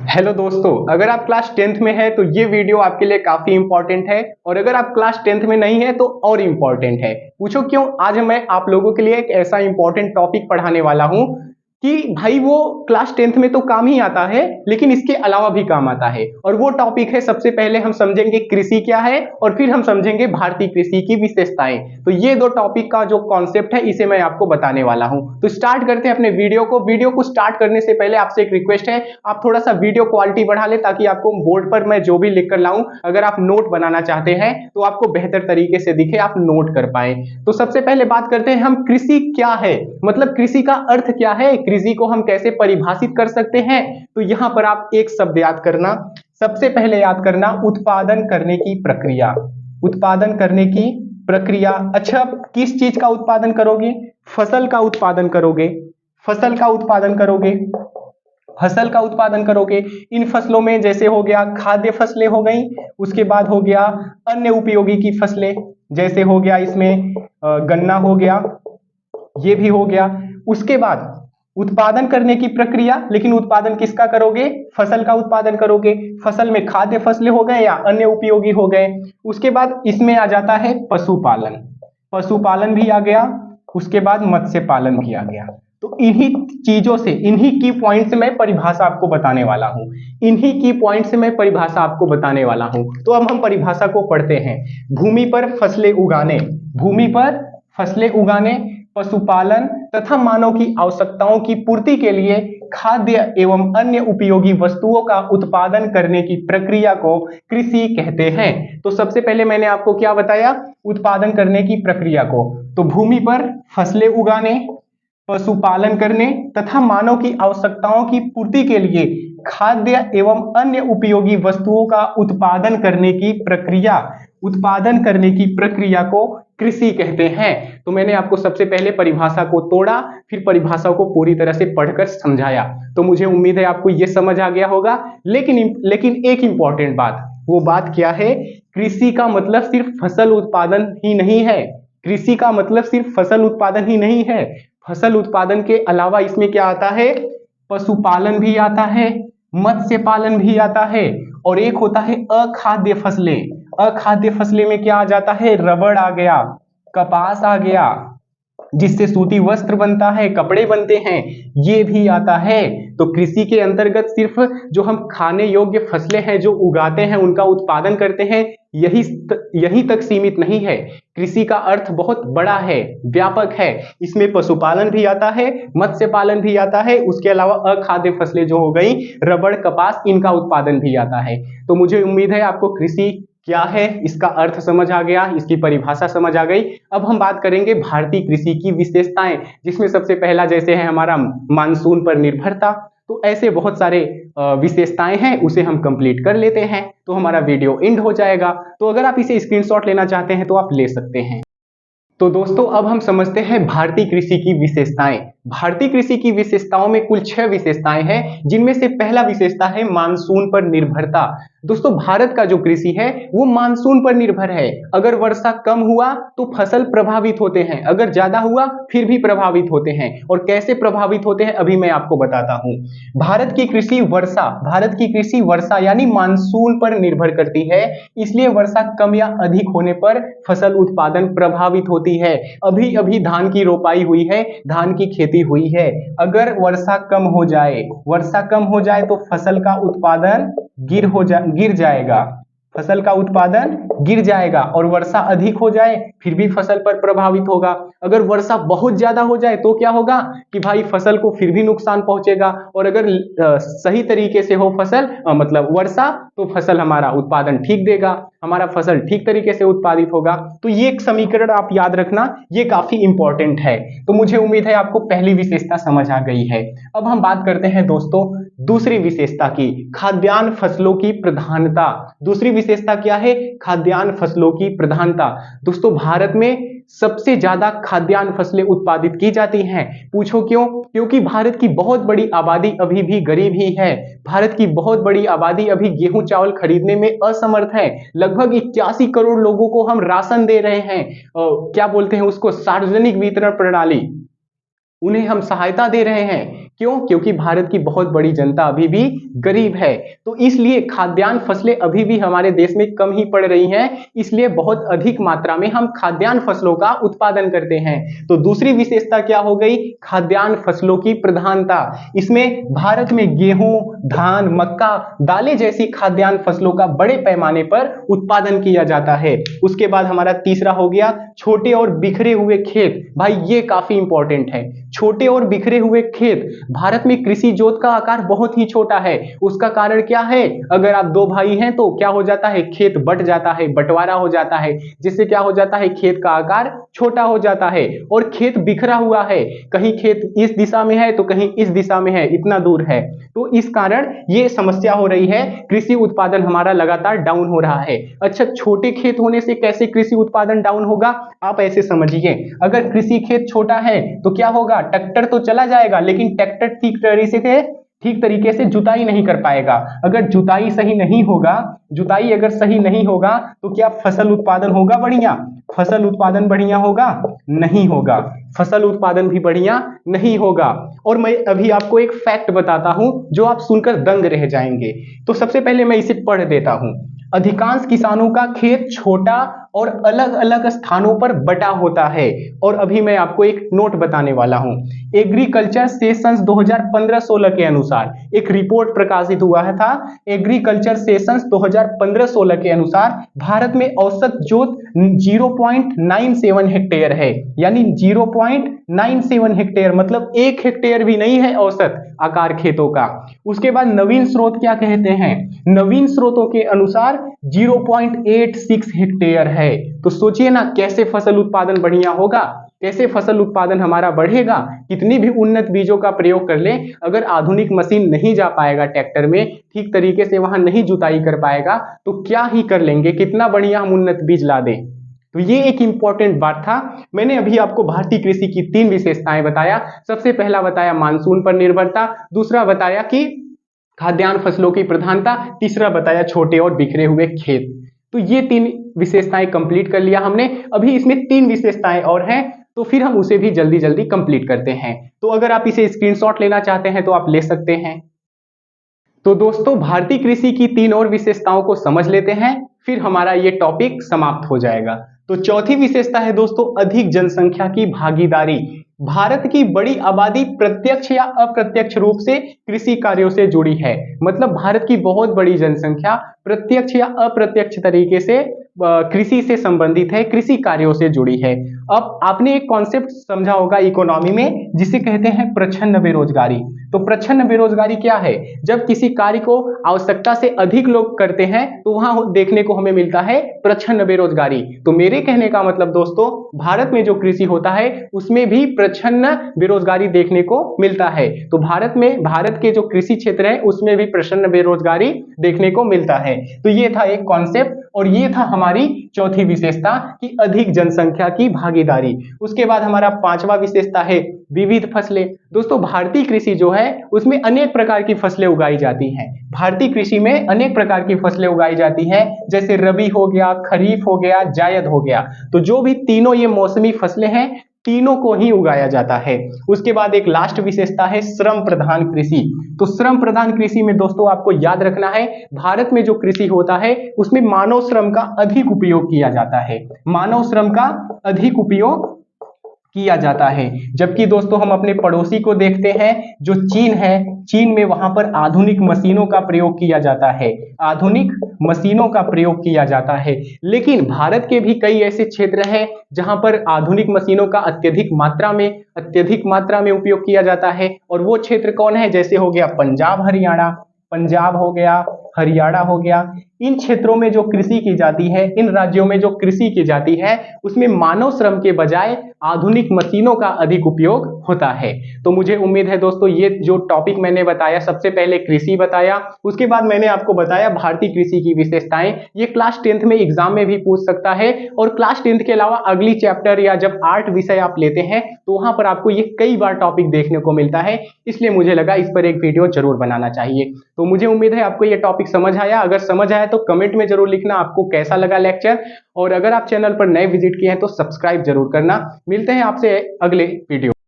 Hello दोस्तों, अगर आप क्लास 10th में हैं तो ये वीडियो आपके लिए काफी इंपॉर्टेंट है और अगर आप क्लास 10th में नहीं है तो और इंपॉर्टेंट है। पूछो क्यों? आज मैं आप लोगों के लिए एक ऐसा इंपॉर्टेंट टॉपिक पढ़ाने वाला हूं कि भाई वो क्लास 10th में तो काम ही आता है लेकिन इसके अलावा भी काम आता है। और वो टॉपिक है, सबसे पहले हम समझेंगे कृषि क्या है और फिर हम समझेंगे भारतीय कृषि की विशेषताएं। तो ये दो टॉपिक का जो कॉन्सेप्ट है इसे मैं आपको बताने वाला हूं। तो स्टार्ट करते हैं अपने वीडियो को स्टार्ट करने से पहले आपसे एक रिक्वेस्ट है, आप थोड़ा सा वीडियो क्वालिटी बढ़ा ले ताकि आपको बोर्ड पर मैं जो भी लिख कर लाऊं, अगर आप नोट बनाना चाहते हैं तो आपको बेहतर तरीके से दिखे, आप नोट कर पाए। तो सबसे पहले बात करते हैं हम कृषि क्या है, मतलब कृषि का अर्थ क्या है, कृषि को हम कैसे परिभाषित कर सकते हैं। तो यहां पर आप एक शब्द याद करना, सबसे पहले याद करना उत्पादन करने की प्रक्रिया। उत्पादन करने की प्रक्रिया। अच्छा, किस चीज का उत्पादन करोगे? फसल का उत्पादन करोगे। फसल का उत्पादन करोगे। फसल का उत्पादन करोगे। इन फसलों में जैसे हो गया खाद्य फसलें हो गई, उसके बाद हो गया अन्य उपयोगी की फसलें, जैसे हो गया इसमें गन्ना हो गया, ये भी हो गया। उसके बाद उत्पादन करने की प्रक्रिया, लेकिन उत्पादन किसका करोगे? फसल का उत्पादन करोगे। फसल में खाद्य फसलें हो गए या अन्य उपयोगी हो गए। उसके बाद इसमें आ जाता है पशुपालन, पशुपालन भी आ गया। उसके बाद मत्स्य पालन भी आ गया। तो इन्हीं चीजों से, इन्हीं की पॉइंट से मैं परिभाषा आपको बताने वाला हूं। इन्हीं की पॉइंट से मैं परिभाषा आपको बताने वाला हूं। तो अब हम परिभाषा को पढ़ते हैं। भूमि पर फसलें उगाने, भूमि पर फसलें उगाने, पशुपालन तथा मानव की आवश्यकताओं की पूर्ति के लिए खाद्य एवं अन्य उपयोगी वस्तुओं का उत्पादन करने की प्रक्रिया को कृषि कहते हैं। तो सबसे पहले मैंने आपको क्या बताया? उत्पादन करने की प्रक्रिया को। तो भूमि पर फसलें उगाने, पशुपालन करने तथा मानव की आवश्यकताओं की पूर्ति के लिए खाद्य एवं अन्य उपयोगी वस्तुओं का उत्पादन करने की प्रक्रिया, उत्पादन करने की प्रक्रिया को कृषि कहते हैं। तो मैंने आपको सबसे पहले परिभाषा को तोड़ा, फिर परिभाषा को पूरी तरह से पढ़कर समझाया। तो मुझे उम्मीद है आपको यह समझ आ गया होगा। लेकिन एक इंपॉर्टेंट बात, वो बात क्या है? कृषि का मतलब सिर्फ फसल उत्पादन ही नहीं है। कृषि का मतलब सिर्फ फसल उत्पादन ही नहीं है। फसल उत्पादन के अलावा इसमें क्या आता है? पशुपालन भी आता है, मत्स्य पालन भी आता है, और एक होता है अखाद्य फसलें। अखाद्य फसलें में क्या आ जाता है? रबड़ आ गया, कपास आ गया, जिससे सूती वस्त्र बनता है, कपड़े बनते हैं, ये भी आता है। तो कृषि के अंतर्गत सिर्फ जो हम खाने योग्य फसलें हैं जो उगाते हैं, उनका उत्पादन करते हैं, यही तक सीमित नहीं है। कृषि का अर्थ बहुत बड़ा है, व्यापक है। इसमें पशुपालन भी आता है, मत्स्य पालन भी आता है, उसके अलावा अखाद्य फसलें जो हो गई, रबड़, कपास, इनका उत्पादन भी आता है। तो मुझे उम्मीद है आपको कृषि क्या है इसका अर्थ समझ आ गया, इसकी परिभाषा समझ आ गई। अब हम बात करेंगे भारतीय कृषि की विशेषताएं, जिसमें सबसे पहला जैसे है हमारा मानसून पर निर्भरता। तो ऐसे बहुत सारे विशेषताएं हैं, उसे हम कंप्लीट कर लेते हैं तो हमारा वीडियो एंड हो जाएगा। तो अगर आप इसे स्क्रीनशॉट लेना चाहते हैं तो आप ले सकते हैं। तो दोस्तों अब हम समझते हैं भारतीय कृषि की विशेषताएं। भारतीय कृषि की विशेषताओं में कुल 6 विशेषताएं हैं, जिनमें से पहला विशेषता है मानसून पर निर्भरता। दोस्तों भारत का जो कृषि है वो मानसून पर निर्भर है। अगर वर्षा कम हुआ तो फसल प्रभावित होते हैं, अगर ज्यादा हुआ फिर भी प्रभावित होते हैं। और कैसे प्रभावित होते हैं अभी मैं आपको बताता हूं। भारत की कृषि वर्षा यानी मानसून पर निर्भर करती है, इसलिए वर्षा कम या अधिक होने पर फसल उत्पादन प्रभावित होती है। अभी अभी धान की रोपाई हुई है, धान की खेती हुई है, अगर वर्षा कम हो जाए तो फसल का उत्पादन गिर जाएगा, फसल का उत्पादन गिर जाएगा। और वर्षा अधिक हो जाए फिर भी फसल पर प्रभावित होगा। अगर वर्षा बहुत ज्यादा हो जाए तो क्या होगा कि भाई फसल को फिर भी नुकसान पहुंचेगा। और अगर सही तरीके से हो फसल, मतलब वर्षा, तो फसल हमारा उत्पादन ठीक देगा, हमारा फसल ठीक तरीके से उत्पादित होगा। तो ये एक समीकरण आप याद रखना, ये काफी इंपॉर्टेंट है। तो मुझे उम्मीद है आपको पहली विशेषता समझ आ गई है। अब हम बात करते हैं दोस्तों दूसरी विशेषता की, खाद्यान्न फसलों की प्रधानता। दूसरी विशेषता क्या है? खाद्यान्न फसलों की प्रधानता। दोस्तों भारत में सबसे ज्यादा खाद्यान्न फसलें उत्पादित की जाती हैं। पूछो क्यों? क्योंकि भारत की बहुत बड़ी आबादी अभी भी गरीब ही है। भारत की बहुत बड़ी आबादी अभी गेहूं चावल खरीदने में असमर्थ है। लगभग 81 करोड़ लोगों को हम राशन दे रहे हैं, क्या बोलते हैं उसको, सार्वजनिक वितरण प्रणाली। उन्हें हम सहायता दे रहे हैं। क्यों? क्योंकि भारत की बहुत बड़ी जनता अभी भी गरीब है, तो इसलिए खाद्यान्न फसलें अभी भी हमारे देश में कम ही पड़ रही हैं, इसलिए बहुत अधिक मात्रा में हम खाद्यान्न फसलों का उत्पादन करते हैं। तो दूसरी विशेषता क्या हो गई? खाद्यान्न फसलों की प्रधानता। इसमें भारत में गेहूं, धान, मक्का, दालें जैसी खाद्यान्न फसलों का बड़े पैमाने पर उत्पादन किया जाता है। उसके बाद हमारा तीसरा हो गया छोटे और बिखरे हुए खेत। भाई ये काफी इंपॉर्टेंट है। छोटे और बिखरे हुए खेत। भारत में कृषि जोत का आकार बहुत ही छोटा है। उसका कारण क्या है? अगर आप दो भाई हैं तो क्या हो जाता है? खेत बंट जाता है, बंटवारा हो जाता है, जिससे क्या हो जाता है? खेत का आकार छोटा हो जाता है। और खेत बिखरा हुआ है, कहीं खेत इस दिशा में है तो कहीं इस दिशा में है, इतना दूर है, तो इस कारण ये समस्या हो रही है, कृषि उत्पादन हमारा लगातार डाउन हो रहा है। अच्छा, छोटे खेत होने से कैसे कृषि उत्पादन डाउन होगा? आप ऐसे समझिए, अगर कृषि खेत छोटा है तो क्या होगा? ट्रैक्टर तो चला जाएगा, लेकिन ट्रैक्टर ठीक तरीके से जुताई नहीं कर पाएगा। अगर जुताई सही नहीं होगा, जुताई अगर सही नहीं होगा तो क्या फसल उत्पादन होगा बढ़िया? फसल उत्पादन बढ़िया होगा? नहीं होगा। फसल उत्पादन भी बढ़िया नहीं होगा। और मैं अभी आपको एक फैक्ट बताता हूं जो आप सुनकर दंग रह जाएंगे। तो सबसे पहले मैं इसे पढ़ देता हूं। अधिकांश किसानों का खेत छोटा और अलग अलग स्थानों पर बटा होता है। और अभी मैं आपको एक नोट बताने वाला हूं। एग्रीकल्चर सेशंस 2015-16 के अनुसार एक रिपोर्ट प्रकाशित हुआ था। एग्रीकल्चर सेशंस 2015-16 के अनुसार भारत में औसत जोत 0.97 हेक्टेयर है, यानी 0.97 हेक्टेयर, मतलब 1 हेक्टेयर भी नहीं है औसत आकार खेतों का। उसके बाद नवीन स्रोत क्या कहते हैं? नवीन स्रोतों के अनुसार 0.86 हेक्टेयर है। तो सोचिए ना, कैसे फसल उत्पादन बढ़िया होगा, कैसे फसल उत्पादन हमारा बढ़ेगा? कितनी भी उन्नत बीजों का प्रयोग कर ले, अगर आधुनिक मशीन नहीं जा पाएगा ट्रैक्टर में, ठीक तरीके से वहां नहीं जुताई कर पाएगा, तो क्या ही कर लेंगे, कितना बढ़िया हम उन्नत बीज ला दें। तो ये एक इंपॉर्टेंट बात था। मैंने अभी आपको भारतीय कृषि की 3 विशेषताएं बताया। सबसे पहला बताया मानसून पर निर्भरता, दूसरा बताया कि खाद्यान्न फसलों की प्रधानता, तीसरा बताया छोटे और बिखरे हुए खेत। तो ये 3 विशेषताएं कंप्लीट कर लिया हमने। अभी इसमें 3 विशेषताएं और हैं, तो फिर हम उसे भी जल्दी जल्दी कंप्लीट करते हैं। तो अगर आप इसे स्क्रीनशॉट लेना चाहते हैं तो आप ले सकते हैं। तो दोस्तों, भारतीय कृषि की 3 और विशेषताओं को समझ लेते हैं, फिर हमारा ये टॉपिक समाप्त हो जाएगा। तो चौथी विशेषता है दोस्तों, अधिक जनसंख्या की भागीदारी। भारत की बड़ी आबादी प्रत्यक्ष या अप्रत्यक्ष रूप से कृषि कार्यों से जुड़ी है। मतलब भारत की बहुत बड़ी जनसंख्या प्रत्यक्ष या अप्रत्यक्ष तरीके से कृषि से संबंधित है, कृषि कार्यों से जुड़ी है। अब आपने एक कॉन्सेप्ट समझा होगा इकोनॉमी में, जिसे कहते हैं प्रच्छन्न बेरोजगारी। तो प्रच्छन्न बेरोजगारी क्या है? जब किसी कार्य को आवश्यकता से अधिक लोग करते हैं तो वहां देखने को हमें मिलता है प्रच्छन्न बेरोजगारी। तो मेरे कहने का मतलब दोस्तों, भारत में जो कृषि होता है उसमें भी प्रच्छन्न बेरोजगारी देखने को मिलता है। तो भारत के जो कृषि क्षेत्र है उसमें भी प्रच्छन्न बेरोजगारी देखने को मिलता है। तो ये था एक कॉन्सेप्ट, और ये था हमारी चौथी विशेषता कि अधिक जनसंख्या की भागीदारी। उसके बाद हमारा 5वां विशेषता है विविध फसलें। दोस्तों, भारतीय कृषि जो है उसमें अनेक प्रकार की फसलें उगाई जाती हैं। भारतीय कृषि में अनेक प्रकार की फसलें उगाई जाती हैं, जैसे रबी हो गया, खरीफ हो गया, जायद हो गया। तो जो भी तीनों ये मौसमी फसलें हैं, तीनों को ही उगाया जाता है। उसके बाद एक लास्ट विशेषता है श्रम प्रधान कृषि। तो श्रम प्रधान कृषि में दोस्तों आपको याद रखना है, भारत में जो कृषि होता है उसमें मानव श्रम का अधिक उपयोग किया जाता है। मानव श्रम का अधिक उपयोग किया जाता है। जबकि दोस्तों हम अपने पड़ोसी को देखते हैं, जो चीन है, चीन में वहां पर आधुनिक मशीनों का प्रयोग किया जाता है, आधुनिक मशीनों का प्रयोग किया जाता है। लेकिन भारत के भी कई ऐसे क्षेत्र हैं जहां पर आधुनिक मशीनों का अत्यधिक मात्रा में उपयोग किया जाता है। और वो क्षेत्र कौन है? जैसे हो गया पंजाब हो गया, हरियाणा हो गया। इन क्षेत्रों में जो कृषि की जाती है, इन राज्यों में जो कृषि की जाती है, उसमें मानव श्रम के बजाय आधुनिक मशीनों का अधिक उपयोग होता है। तो मुझे उम्मीद है दोस्तों, ये जो टॉपिक मैंने बताया, सबसे पहले कृषि बताया, उसके बाद मैंने आपको बताया भारतीय कृषि की विशेषताएं। ये क्लास 10th में एग्जाम में भी पूछ सकता है। और क्लास 10th के अलावा अगली चैप्टर या जब आर्ट विषय आप लेते हैं तो वहां पर आपको ये कई बार टॉपिक देखने को मिलता है, इसलिए मुझे लगा इस पर एक वीडियो जरूर बनाना चाहिए। तो मुझे उम्मीद है आपको ये टॉपिक समझ आया। अगर समझ आया तो कमेंट में जरूर लिखना आपको कैसा लगा लेक्चर। और अगर आप चैनल पर नए विजिट किए हैं तो सब्सक्राइब जरूर करना। मिलते हैं आपसे अगले वीडियो।